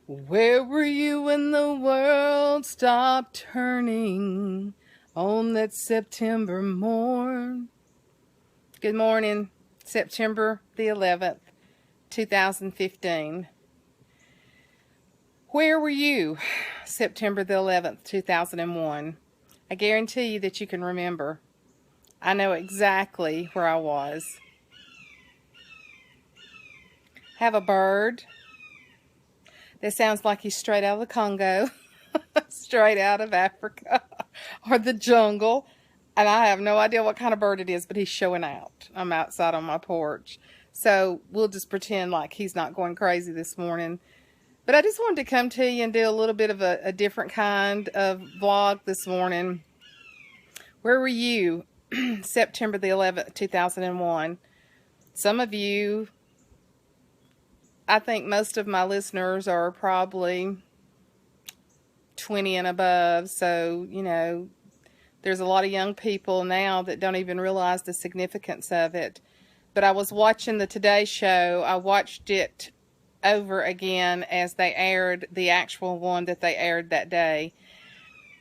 Where were you when the world stopped turning on that September morn? Good morning, September the 11th, 2015. Where were you September the 11th, 2001? I guarantee you that you can remember. I know exactly where I was. Have a bird that sounds like he's straight out of the Congo, straight out of Africa, or the jungle. And I have no idea what kind of bird it is, but he's showing out. I'm outside on my porch. So we'll just pretend like he's not going crazy this morning. But I just wanted to come to you and do a little bit of a different kind of vlog this morning. Where were you September the 11th, 2001? Some of you, I think most of my listeners are probably 20 and above. So, you know, there's a lot of young people now that don't even realize the significance of it. But I was watching the Today Show. I watched it over again as they aired the actual one that they aired that day.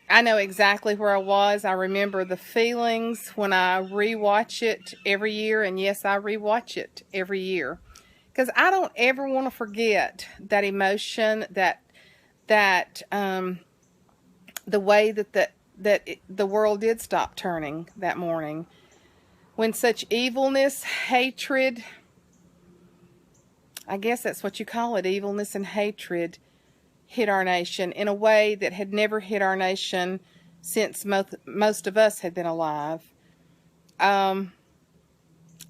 I know exactly where I was. I remember the feelings when I rewatch it every year. And yes, I rewatch it every year. Because I don't ever want to forget that emotion, the way that the world did stop turning that morning. When such evilness, hatred, I guess that's what you call it, evilness and hatred, hit our nation in a way that had never hit our nation since most of us had been alive. I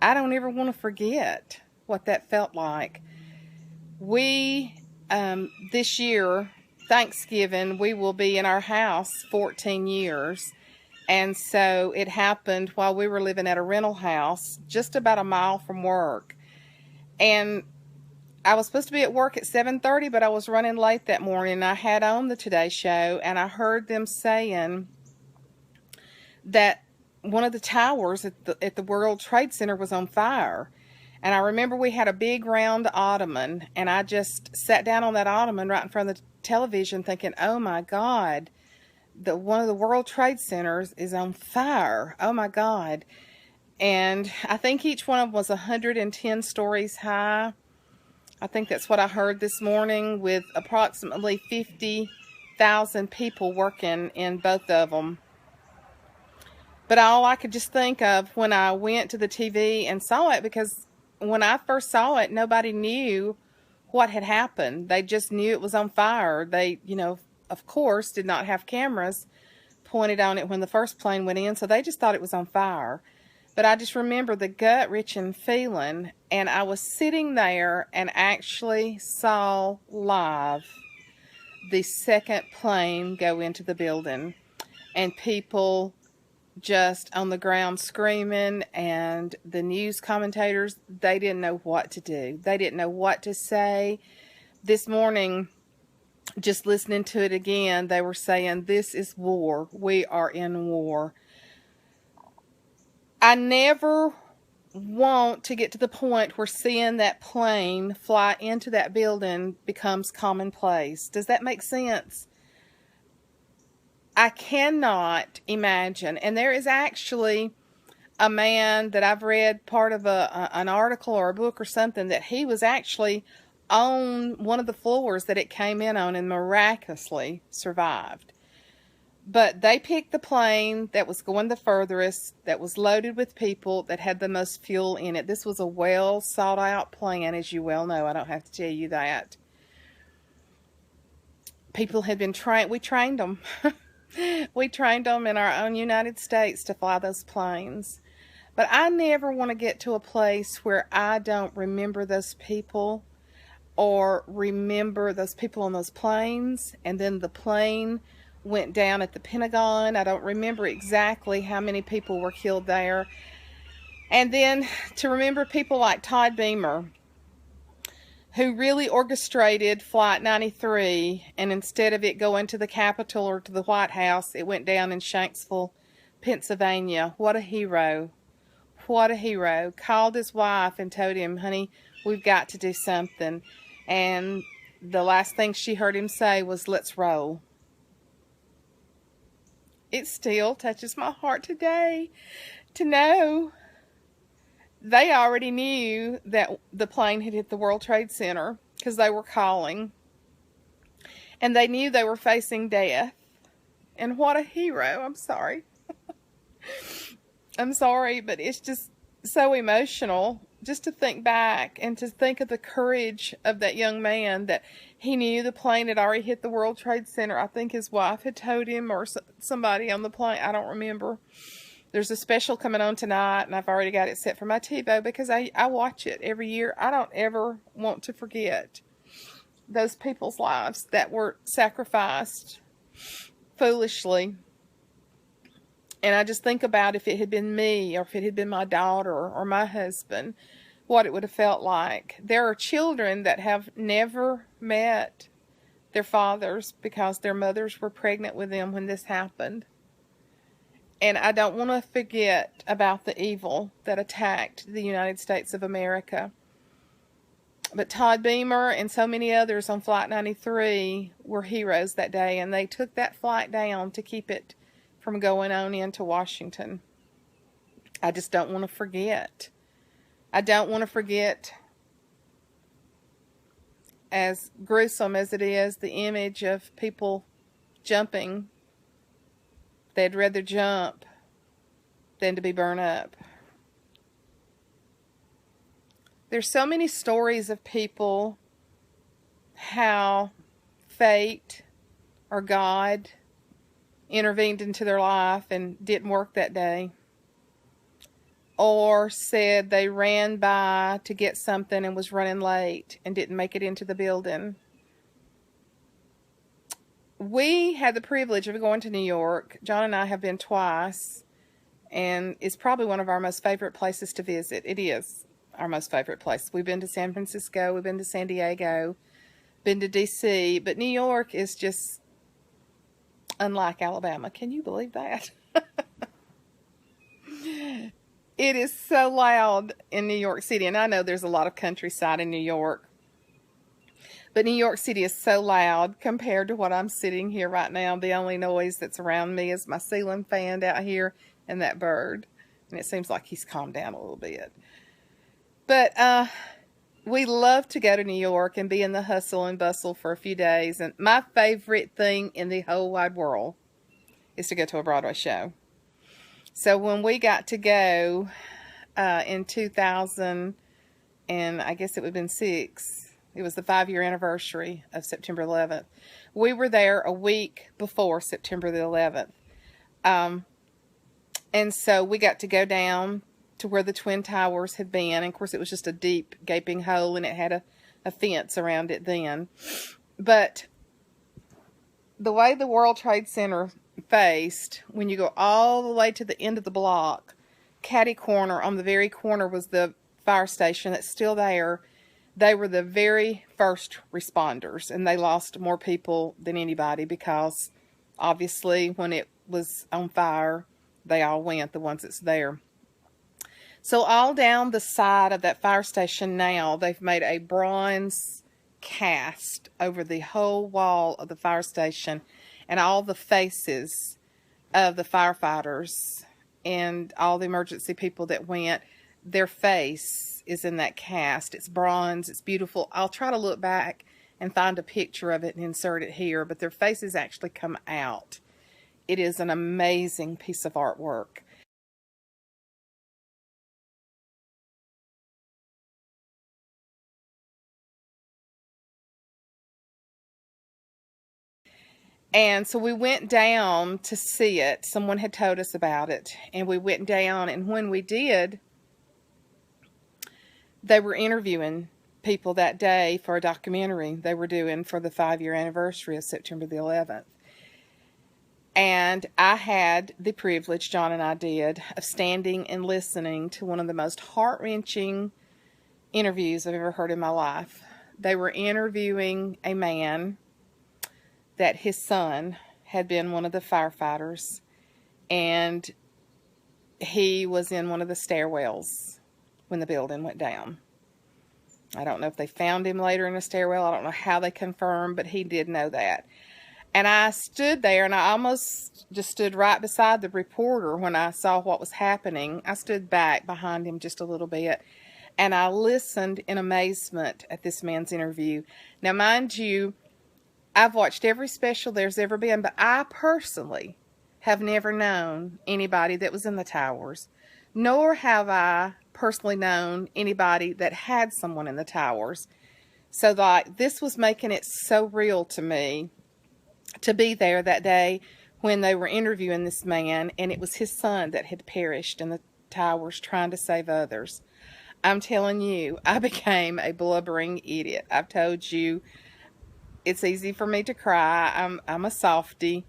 don't ever want to forget what that felt like. We, this year, Thanksgiving, we will be in our house 14 years. And so it happened while we were living at a rental house just about a mile from work. And I was supposed to be at work at 7:30, but I was running late that morning. I had on the Today Show, and I heard them saying that one of the towers at the World Trade Center was on fire. And I remember we had a big round ottoman, and I just sat down on that ottoman right in front of the television thinking, oh my God, one of the World Trade Centers is on fire. Oh my God. And I think each one of them was 110 stories high. I think that's what I heard this morning, with approximately 50,000 people working in both of them. But all I could just think of when I went to the TV and saw it, because when I first saw it, nobody knew what had happened. They just knew it was on fire. They, of course, did not have cameras pointed on it when the first plane went in, so they just thought it was on fire. But I just remember the gut-wrenching feeling, and I was sitting there and actually saw live the second plane go into the building, and people just on the ground screaming, and the news commentators, they didn't know what to do. They didn't know what to say. This morning, just listening to it again, they were saying, this is war. We are in war. I never want to get to the point where seeing that plane fly into that building becomes commonplace. Does that make sense? I cannot imagine. And there is actually a man that I've read part of an article or a book or something, that he was actually on one of the floors that it came in on and miraculously survived. But they picked the plane that was going the furthest, that was loaded with people, that had the most fuel in it. This was a well sought out plan, as you well know. I don't have to tell you that. People had been trained. We trained them. We trained them in our own United States to fly those planes. But I never want to get to a place where I don't remember those people, or remember those people on those planes, and then the plane went down at the Pentagon. I don't remember exactly how many people were killed there. And then to remember people like Todd Beamer, who really orchestrated Flight 93, and instead of it going to the Capitol or to the White House, it went down in Shanksville, Pennsylvania. What a hero. What a hero. Called his wife and told him, honey, we've got to do something. And the last thing she heard him say was, "Let's roll." It still touches my heart today to know they already knew that the plane had hit the World Trade Center because they were calling. And they knew they were facing death. And what a hero. I'm sorry. I'm sorry, but it's just so emotional just to think back and to think of the courage of that young man, that he knew the plane had already hit the World Trade Center. I think his wife had told him, or somebody on the plane. I don't remember. There's a special coming on tonight, and I've already got it set for my TiVo because I watch it every year. I don't ever want to forget those people's lives that were sacrificed foolishly. And I just think about if it had been me, or if it had been my daughter or my husband, what it would have felt like. There are children that have never met their fathers because their mothers were pregnant with them when this happened. And I don't want to forget about the evil that attacked the United States of America. But Todd Beamer and so many others on Flight 93 were heroes that day, and they took that flight down to keep it from going on into Washington. I just don't want to forget. I don't want to forget, as gruesome as it is, the image of people jumping. They'd rather jump than to be burned up. There's so many stories of people, how fate or God intervened into their life and didn't work that day. Or said they ran by to get something and was running late and didn't make it into the building. We had the privilege of going to New York. John and I have been twice, and it's probably one of our most favorite places to visit. It is our most favorite place. We've been to San Francisco, we've been to San Diego, been to DC, but New York is just unlike Alabama. Can you believe that? It is so loud in New York City, and I know there's a lot of countryside in New York, but New York City is so loud compared to what I'm sitting here right now. The only noise that's around me is my ceiling fan out here and that bird, and it seems like he's calmed down a little bit. But we love to go to New York and be in the hustle and bustle for a few days. And my favorite thing in the whole wide world is to go to a Broadway show. So when we got to go in 2000, and I guess it would have been 6, it was the 5-year anniversary of September 11th. We were there a week before September the 11th. And so we got to go down to where the Twin Towers had been. And of course, it was just a deep, gaping hole, and it had a fence around it then. But the way the World Trade Center faced, when you go all the way to the end of the block, catty corner, on the very corner was the fire station that's still there. They were the very first responders, and they lost more people than anybody because obviously when it was on fire, they all went, the ones that's there. So all down the side of that fire station now, they've made a bronze cast over the whole wall of the fire station, and all the faces of the firefighters and all the emergency people that went, their face is in that cast. It's bronze. It's beautiful. I'll try to look back and find a picture of it and insert it here, but their faces actually come out. It is an amazing piece of artwork. And so we went down to see it. Someone had told us about it. And we went down, and when we did, they were interviewing people that day for a documentary they were doing for the 5-year anniversary of September the 11th. And I had the privilege, John and I did, of standing and listening to one of the most heart-wrenching interviews I've ever heard in my life. They were interviewing a man that his son had been one of the firefighters, and he was in one of the stairwells when the building went down. I don't know if they found him later in a stairwell. I don't know how they confirmed, but he did know that. And I stood there, and I almost just stood right beside the reporter when I saw what was happening. I stood back behind him just a little bit, and I listened in amazement at this man's interview. Now, mind you, I've watched every special there's ever been, but I personally have never known anybody that was in the towers, nor have I personally known anybody that had someone in the towers. So, like, this was making it so real to me to be there that day when they were interviewing this man, and it was his son that had perished in the towers trying to save others. I'm telling you, I became a blubbering idiot. I've told you, it's easy for me to cry. I'm a softie.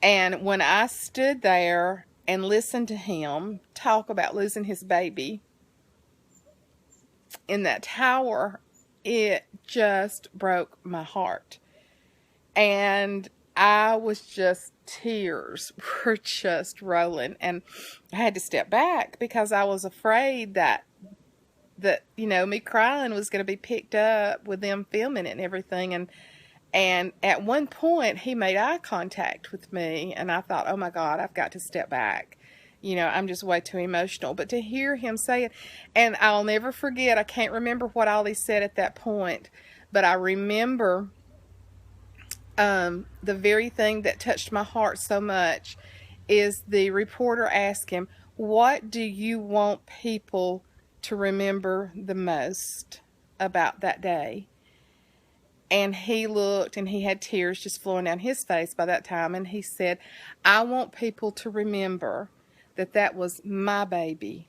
And when I stood there and listened to him talk about losing his baby in that tower, it just broke my heart. And I was just, tears were just rolling. And I had to step back because I was afraid that me crying was going to be picked up with them filming it and everything. And at one point, he made eye contact with me, and I thought, oh my God, I've got to step back. I'm just way too emotional. But to hear him say it, and I'll never forget, I can't remember what all he said at that point, but I remember the very thing that touched my heart so much is the reporter asked him, what do you want people to remember the most about that day? And he looked, and he had tears just flowing down his face by that time, and he said, I want people to remember that that was my baby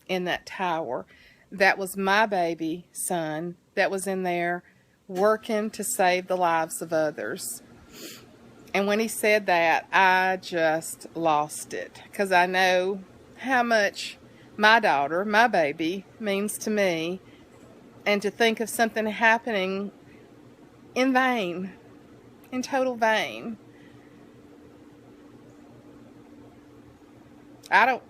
in that tower. That was my baby son that was in there working to save the lives of others. And when he said that, I just lost it, because I know how much my daughter, my baby, means to me, and to think of something happening in vain, in total vain. I don't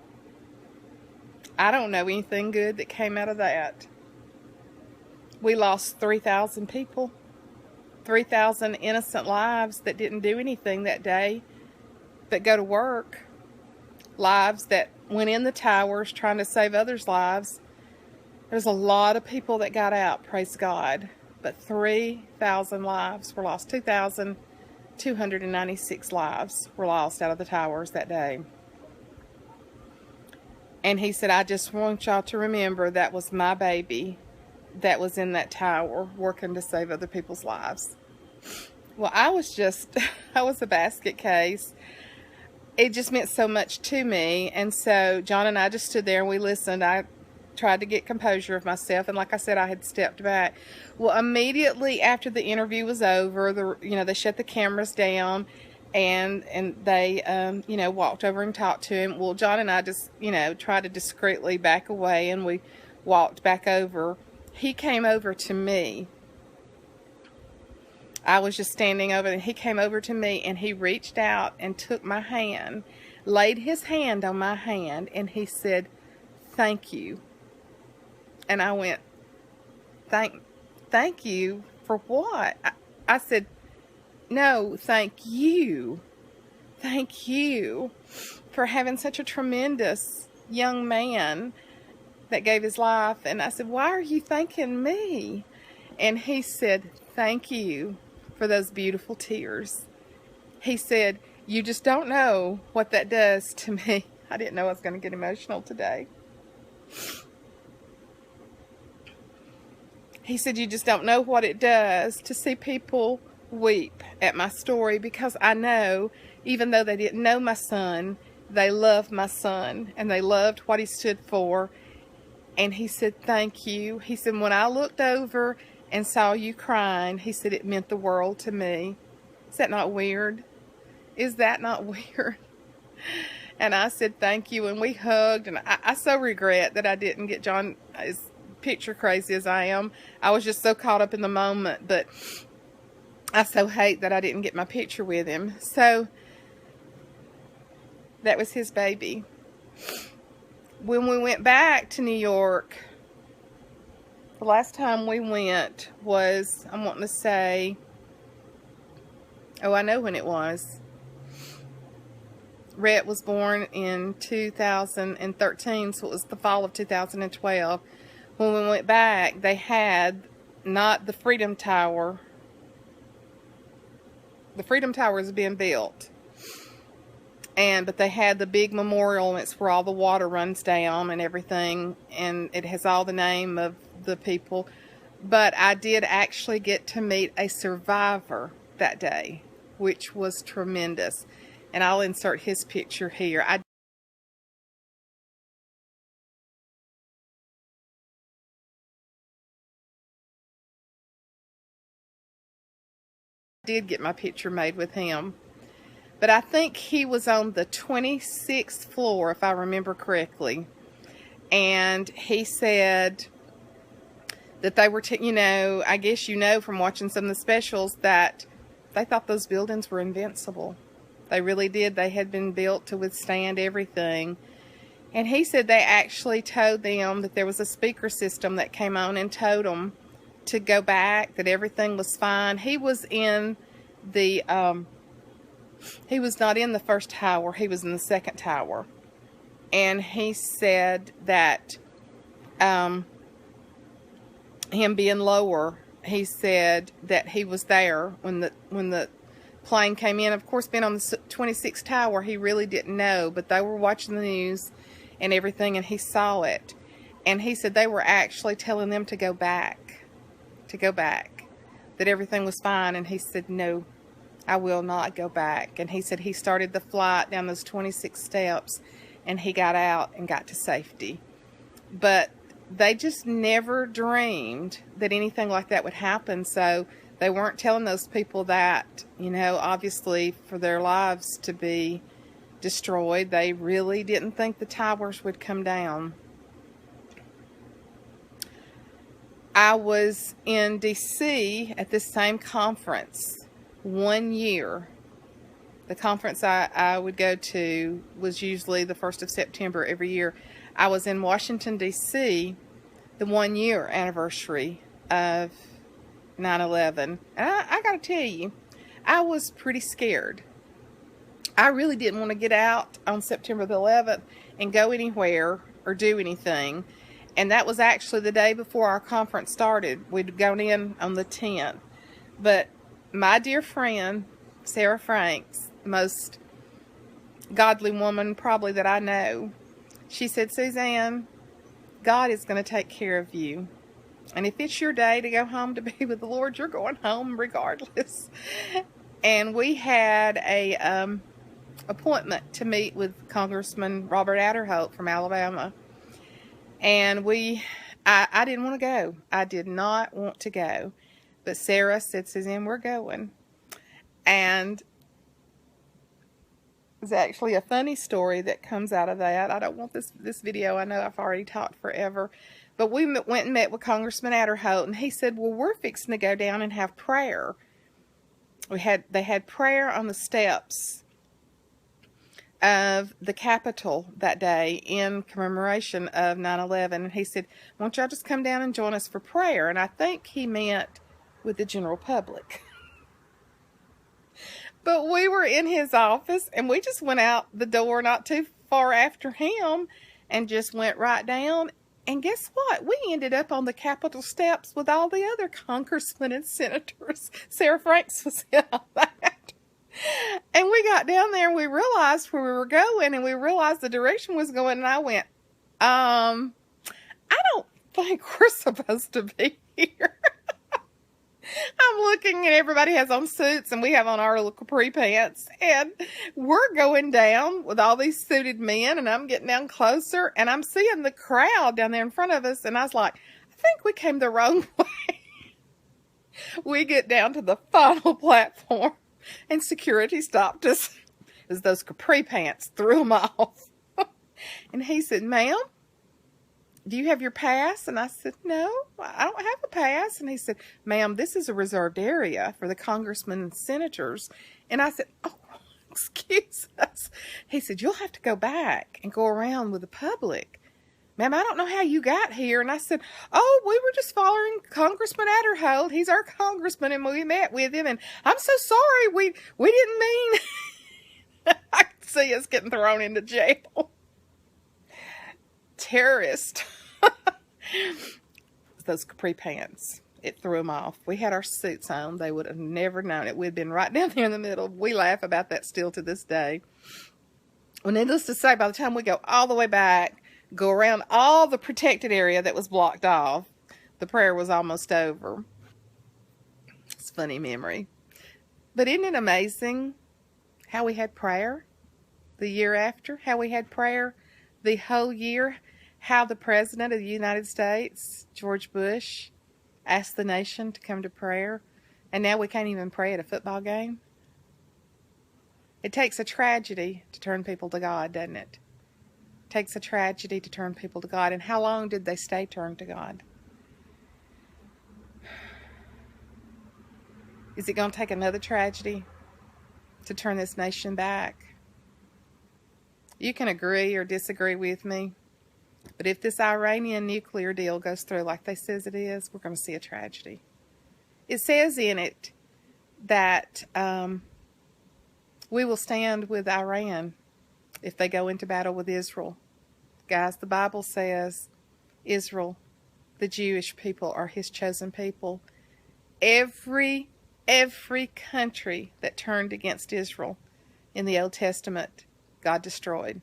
know anything good that came out of that. We lost 3,000 people, 3,000 innocent lives that didn't do anything that day but go to work, lives that went in the towers trying to save others' lives. There's a lot of people that got out, praise God, but 3,000 lives were lost. 2,296 lives were lost out of the towers that day. And he said, I just want y'all to remember that was my baby that was in that tower working to save other people's lives. Well, I was a basket case. It just meant so much to me. And so John and I just stood there and we listened. I tried to get composure of myself, and like I said, I had stepped back. Well, immediately after the interview was over, they shut the cameras down, and they walked over and talked to him. Well, John and I just tried to discreetly back away, and we walked back over. He came over to me. I was just standing over, and he came over to me, and he reached out and took my hand, laid his hand on my hand, and he said, thank you. And I went, thank you for what? I said, no, thank you. Thank you for having such a tremendous young man that gave his life. And I said, why are you thanking me? And he said, thank you for those beautiful tears. He said, you just don't know what that does to me. I didn't know I was going to get emotional today. He said, you just don't know what it does to see people weep at my story, because I know, even though they didn't know my son, they loved my son, and they loved what he stood for. And he said, thank you. He said, when I looked over and saw you crying, he said, it meant the world to me. Is that not weird? Is that not weird? And I said, thank you. And we hugged, and I so regret that I didn't get John, as picture crazy as I am. I was just so caught up in the moment, but I so hate that I didn't get my picture with him. So that was his baby. When we went back to New York, The last time we went was, I'm wanting to say, oh, I know when it was. Rhett was born in 2013, so it was the fall of 2012. When we went back, they had not the Freedom Tower. The Freedom Tower is being built. But they had the big memorial, and it's where all the water runs down and everything, and it has all the name of the people. But I did actually get to meet a survivor that day, which was tremendous. And I'll insert his picture here. I did get my picture made with him. But I think he was on the 26th floor, if I remember correctly. And he said that they were, I guess from watching some of the specials, that they thought those buildings were invincible. They really did. They had been built to withstand everything. And he said they actually told them that there was a speaker system that came on and told them to go back, that everything was fine. He was in the... he was not in the first tower, he was in the second tower. And he said that him being lower, he said that he was there when the plane came in. Of course, being on the 26th tower, he really didn't know, but they were watching the news and everything, and he saw it. And he said they were actually telling them to go back, that everything was fine. And he said, no, I will not go back. And he said he started the flight down those 26 steps, and he got out and got to safety. But they just never dreamed that anything like that would happen. So they weren't telling those people that, obviously for their lives to be destroyed. They really didn't think the towers would come down. I was in D.C. at this same conference 1 year. The conference I would go to was usually the 1st of September every year. I was in Washington, D.C. the 1 year anniversary of 9/11. And I got to tell you, I was pretty scared. I really didn't want to get out on September the 11th and go anywhere or do anything. And that was actually the day before our conference started. We'd gone in on the 10th. But my dear friend, Sarah Franks, the most godly woman probably that I know, she said, Suzanne, God is going to take care of you. And if it's your day to go home to be with the Lord, you're going home regardless. And we had a appointment to meet with Congressman Robert Adderholt from Alabama. And I didn't want to go. I did not want to go. But Sarah said, Suzanne, we're going. And there's actually a funny story that comes out of that. I don't want this video. I know I've already talked forever. But we went and met with Congressman Adderholt, and he said, well, we're fixing to go down and have prayer. They had prayer on the steps of the Capitol that day in commemoration of 9/11. And he said, won't y'all just come down and join us for prayer? And I think he meant with the general public. But we were in his office, and we just went out the door not too far after him and just went right down. And guess what? We ended up on the Capitol steps with all the other congressmen and senators. Sarah Franks was in on that. And we got down there, and we realized where we were going, and we realized the direction was going, and I went, I don't think we're supposed to be here. I'm looking, and everybody has on suits, and we have on our little capri pants, and we're going down with all these suited men, and I'm getting down closer, and I'm seeing the crowd down there in front of us, and I was like, I think we came the wrong way. We get down to the final platform, and security stopped us. It was those capri pants, threw them off. And he said, ma'am, do you have your pass? And I said, no, I don't have a pass. And he said, ma'am, this is a reserved area for the congressmen and senators. And I said, oh, excuse us. He said, you'll have to go back and go around with the public. Ma'am, I don't know how you got here. And I said, oh, we were just following Congressman Adderhold. He's our congressman, and we met with him. And I'm so sorry. We didn't mean. I could see us getting thrown into jail. Terrorist. Those capri pants. It threw them off. We had our suits on. They would have never known it. We'd been right down there in the middle. We laugh about that still to this day. Well, needless to say, by the time we go all the way back, go around all the protected area that was blocked off, the prayer was almost over. It's a funny memory. But isn't it amazing how we had prayer the year after? How we had prayer the whole year? How the President of the United States, George Bush, asked the nation to come to prayer. And now we can't even pray at a football game. It takes a tragedy to turn people to God, doesn't it? It takes a tragedy to turn people to God. And how long did they stay turned to God? Is it going to take another tragedy to turn this nation back? You can agree or disagree with me, but if this Iranian nuclear deal goes through like they says it is, we're going to see a tragedy. It says in it that we will stand with Iran if they go into battle with Israel. Guys, the Bible says Israel, the Jewish people, are his chosen people. Every country that turned against Israel in the Old Testament, God destroyed.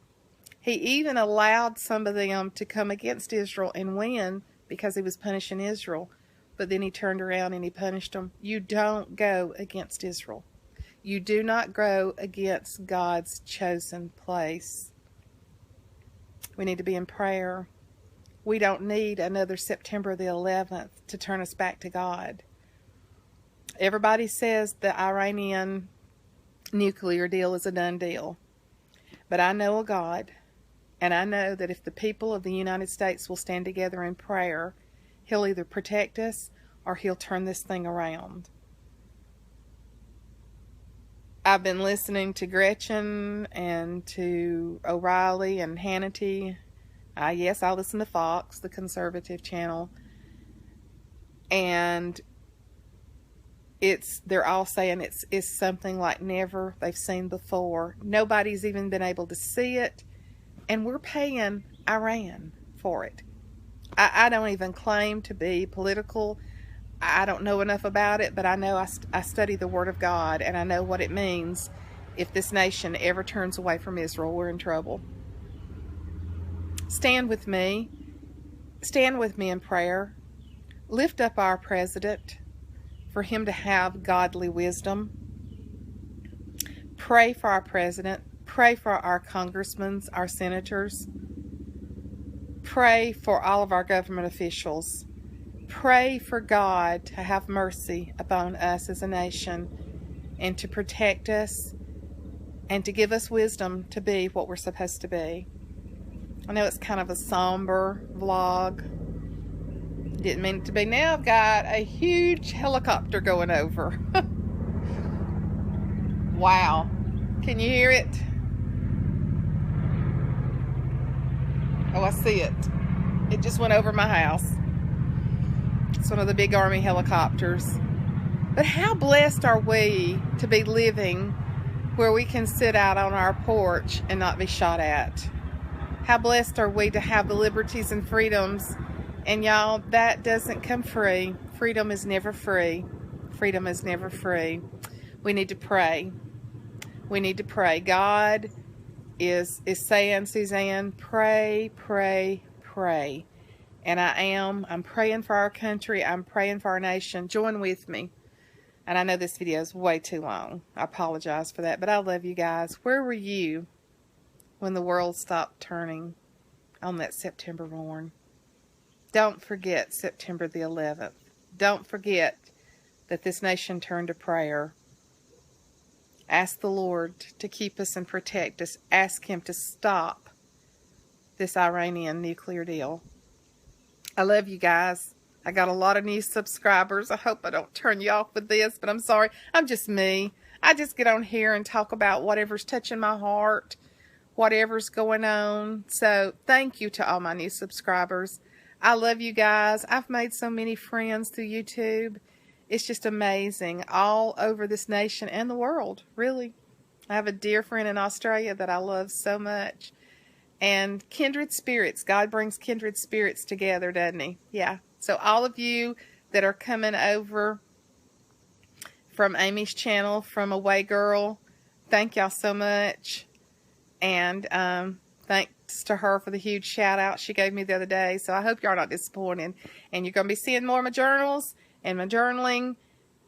He even allowed some of them to come against Israel and win because he was punishing Israel. But then he turned around and he punished them. You don't go against Israel. You do not go against God's chosen place. We need to be in prayer. We don't need another September the 11th to turn us back to God. Everybody says the Iranian nuclear deal is a done deal. But I know a God, and I know that if the people of the United States will stand together in prayer, he'll either protect us or he'll turn this thing around. I've been listening to Gretchen and to O'Reilly and Hannity. Yes, I listen to Fox, the conservative channel. And they're all saying it's something like never they've seen before. Nobody's even been able to see it. And we're paying Iran for it. I don't even claim to be political. I don't know enough about it, but I know I study the Word of God, and I know what it means. If this nation ever turns away from Israel, we're in trouble. Stand with me. Stand with me in prayer. Lift up our president for him to have godly wisdom. Pray for our president. Pray for our congressmen, our senators. Pray for all of our government officials. Pray for God to have mercy upon us as a nation and to protect us and to give us wisdom to be what we're supposed to be. I know it's kind of a somber vlog. Didn't mean it to be. Now I've got a huge helicopter going over. Wow. Can you hear it? Oh, I see it. It just went over my house. It's one of the big Army helicopters. But how blessed are we to be living where we can sit out on our porch and not be shot at? How blessed are we to have the liberties and freedoms? And y'all, that doesn't come free. Freedom is never free. Freedom is never free. We need to pray. We need to pray. God is saying, Suzanne, pray, pray, pray. And I'm praying for our country. I'm praying for our nation. Join with me. And I know this video is way too long. I apologize for that. But I love you guys. Where were you when the world stopped turning on that September morn? Don't forget September the 11th. Don't forget that this nation turned to prayer. Ask the Lord to keep us and protect us. Ask Him to stop this Iranian nuclear deal. I love you guys. I got a lot of new subscribers. I hope I don't turn you off with this, but I'm sorry. I'm just me. I just get on here and talk about whatever's touching my heart, whatever's going on. So thank you to all my new subscribers. I love you guys. I've made so many friends through YouTube. It's just amazing, all over this nation and the world, really. I have a dear friend in Australia that I love so much. And kindred spirits. God brings kindred spirits together, doesn't he? Yeah. So all of you that are coming over from Amy's channel, from Away Girl, thank y'all so much. And thanks to her for the huge shout out she gave me the other day. So I hope y'all are not disappointed. And you're going to be seeing more of my journals and my journaling.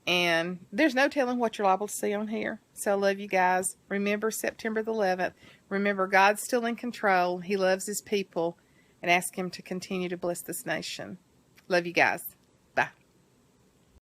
And there's no telling what you're liable to see on here. So I love you guys. Remember September the 11th. Remember, God's still in control. He loves his people. And ask him to continue to bless this nation. Love you guys.